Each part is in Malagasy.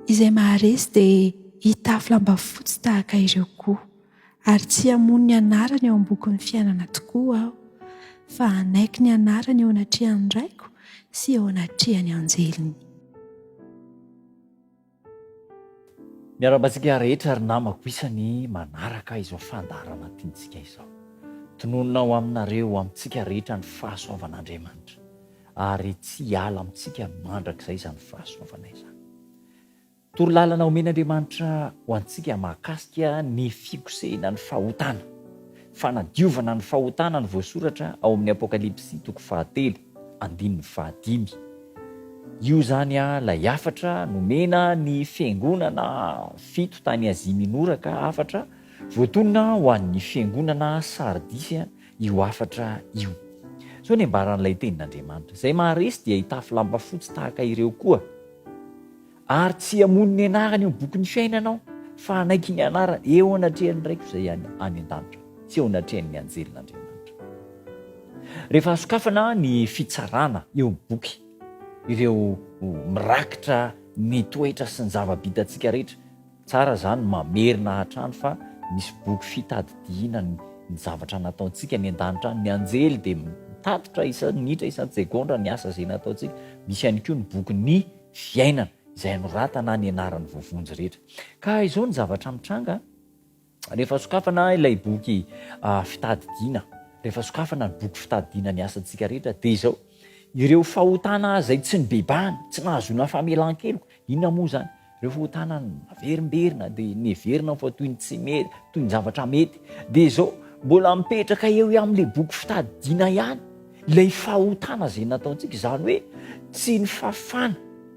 Izay maharesy dia hitafy lamba fotsy tahaka ireo koa, ary tsy hamono ny anarany eo amin'ny bokin'ny fiainana tokoa aho, fa hanaiky ny anarany eo anatrehan'ny Raiko sy eo anatrehan'ny anjeliny. Miarabantsika rehetra ary namako isany manaraka izao fandarana tiantsika izao. Tonononao aminareo amintsika rehetra ny fahasoavan'Andriamanitra, ary tsy hiala amintsika mandrakizay izany fahasoavana izany. Torolalana omen'Andriamanitra ho antsika mahakasika ny fikosehana ny fahotana, fanadiovana ny fahotana ny voasoratra ao amin'ny Apôkalipsy 7:1-5. Io zany ilay afatra nomena ny fiangonana 7 tany Azia minoraka afatra, voatonona ho an'ny fiangonana Sardisy io afatra io. So ny ambaran'ilay tenin'Andriamanitra, izay maharesy dia hitafy lamba fotsy tahaka ireo koa, ary tsy hamono ny anarany eo bokin'ny fiainanao, fa hanaiky ny anarany eo anatrehan'ny Raiko izay any an-danitra, tsy eo anatrehan'ny anjelin'Andriamanitra. Rehefa sokafana ny fitsarana eo amin'ny boky, ireo mirakitra ny toetra sy ny zava-bitantsika rehetra, tsara zany mamerina hatrany fa misy boky fitadidiana ny zavatra nataontsika ny an-danitra any. Ny anjely dia mitatitra isan'ny minitra isan'ny segondra ny asa izay nataontsika. Misy ihany koa ny bokin'ny fiainana izay anoratana ny anaran'ny vovonjy rehetra. Ka izao ny zavatra mitranga rehefa sokafana ilay boky fitadidiana, rehefa sokafana ny boky fitadidiana ny asantsika rehetra, dia izao ireo fahotana izay tsy nibebahany, tsy nahazoana famelan-keloko. Inona moa zany? Ireo fahotana averimberina, dia neverina fa toy ny tsy mety, toy ny zavatra mety, dia izao mbola mipetraka eo amin'ilay boky fitadidiana ihany ilay fahotana izay nataontsika. Izany hoe tsy ny fafana,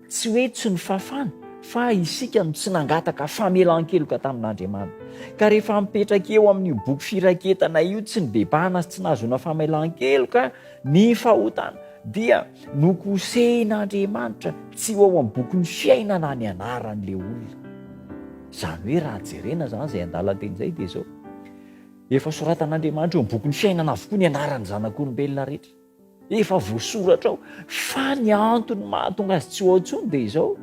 tsy hoe tsy ny fafana, fa isika no tsy nangataka famelan-keloka tamin'Andriamanitra. Ka rehefa mipetraka eo amin'ny boky firaketana io, tsy nibebahana sy tsy nahazoana famelan-keloka ny fahotana, dia nokosehin'Andriamanitra tsy ho ao amin'ny bokin'ny fiainana ny anaran'ilay olona. Izany hoe raha jerena zany izay andala teny izay, dia izao efa soratan'Andriamanitra eo amin'ny bokin'ny fiainana avokoa ny anaran'ny zanak'olombelona rehetra, efa voasoratra ao. Fa ny antony mahatonga azy tsy ho ao intsony dia izao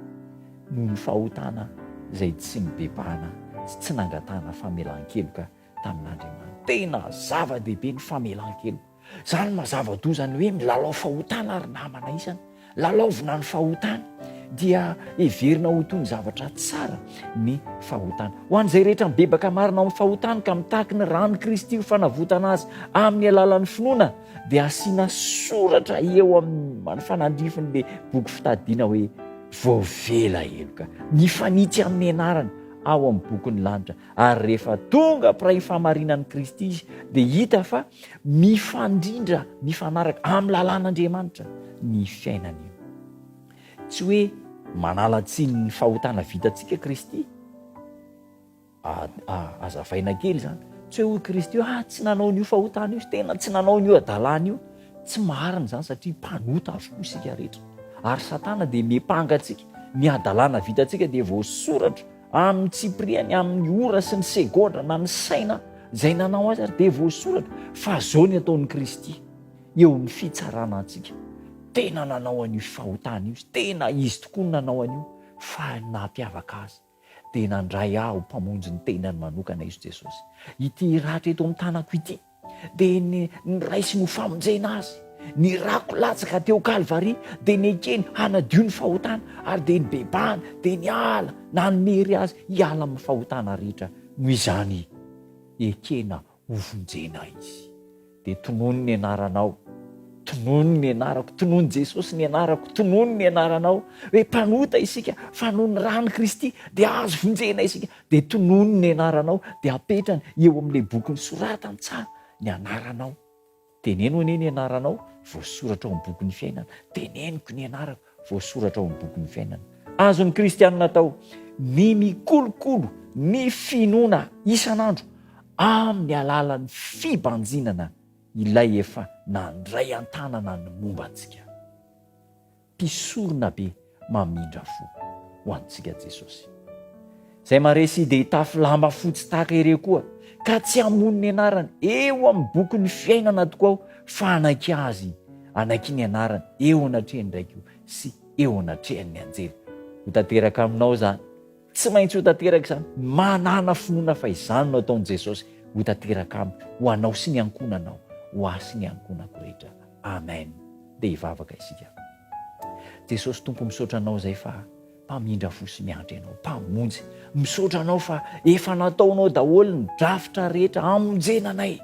noho ny fahotana izay tsy nibebahana sy tsy nangatana famelan-keloka tamin'Andriamanitra. Tena zava-dehibe ny famelan-keloka. Zany mazava do zany hoe milalao fahotana ary namana isany, lalaovina ny fahotana, dia heverina ho toy ny zavatra tsara ny fahotana. Ho an'izay rehetra mibebaka marina amin'ny fahotana ka mitaky ny rano Kristy ho fanavotana azy amin'ny alalan'ny finoana, dia asiana soratra eo amin'ny fanandrifon'ilay boky fitadidiana hoe voavela heloka, mifanitsy amin'ny anarany ao amin'ny bokin'ny lanitra. Ary rehefa tonga piray famarinan'ny Kristy izy, dia hita fa mifandrindra, mifanaraka amin'ny lalàn'Andriamanitra ny fiainany io. Tsy hoe manalatsiny ny fahotana vitantsika Kristy, azavaina kely zany, tsy hoe Kristy tsy nanao n'io fahotana io, tena tsy nanao n'io adalàna io. Tsy marina zany, satria mpanota avokoa isika rehetra, ary Satana dia mepanga antsika. Ny adalàna vitantsika dia voasoratra amin'ny tsipriany, amin'ny ora sy ny segondra na ny saina izay nanao azy, ary dia voasoratra fa zao ny ataon'ny Kristy eo amin'ny fitsarana antsika. Tena nanao an'io fahotana io, tena izy tokoa no nanao an'io, fa nampiavaka azy dia nandray aho mpamonjy ny tenany manokana izy Jesosy. Ity ratra eto amin'ny tanako ity dia ny raisy no famonjena azy, ny rako latsaka teo Kalvari, dia ny ekeny hanadio ny fahotana, ary dia ny bebahana, dia ny ala nanomery azy hiala amin'ny fahotana rehetra. Noho izany ekena hovonjena izy. Dia tonono ny anaranao, tonono ny anarako, tonono Jesosy ny anarako, tonono ny anaranao, hoe mpanota isika fa noho ny rano Kristy dia azo vonjena isika. Dia tonono ny anaranao, dia apetrany eo amin'ilay boky soratany tsara ny anaranao. Teneno anie ny anaranao, voasoratra ao amin'ny bokin'ny fiainana. Teneniko ny anarako, voasoratra ao amin'ny bokin'ny fiainana. Azon'ny kristianina tao ny mikolokolo ny finoana isan'andro amin'ny alalan'ny fibanjinana ilay efa nandray an-tanana ny momba antsika. Mpisorona be mamindra fo ho antsika Jesosy. Izay maharesy dia hitafy lamba fotsy tahaka ireo koa, ka tsy hamono ny anarany eo amin'ny bokin'ny fiainana tokoa aho, fa hanaiky azy, hanaiky ny anarany eo anatrehan'ny Raiko sy eo anatrehan'ny anjely. Ho tanteraka aminao zany tsy maintsy ho tanteraka izany, manana finoana fa izany no ataon'i Jesosy ho tanteraka aminy, ho anao sy ny ankonanao, ho ahy sy ny ankonako rehetra. Amen. Dia hivavaka isika. Jesosy Tompo, misaotra anao izay fa mpamindra fo sy miandry ianao, mpamonjy. Misaotra anao fa efa nataonao daholo ny drafitra rehetra hamonjena anay.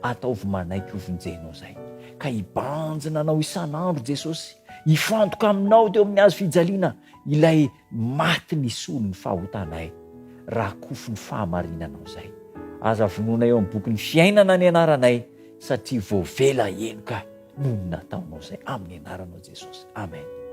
Ataovy manaiky ho vonjenao izay, ka hibanjina anao isan'andro Jesosy, hifantoka aminao teo amin'ny hazo fijaliana, ilay maty nisy olony fahotanay, raha kofo ny fahamarinanao izay. Aza vonoina eo amin'ny bokin'ny fiainana ny anaranay, satria voavela enoka noho ny nataonao izay, amin'ny anaranao Jesosy. Amen.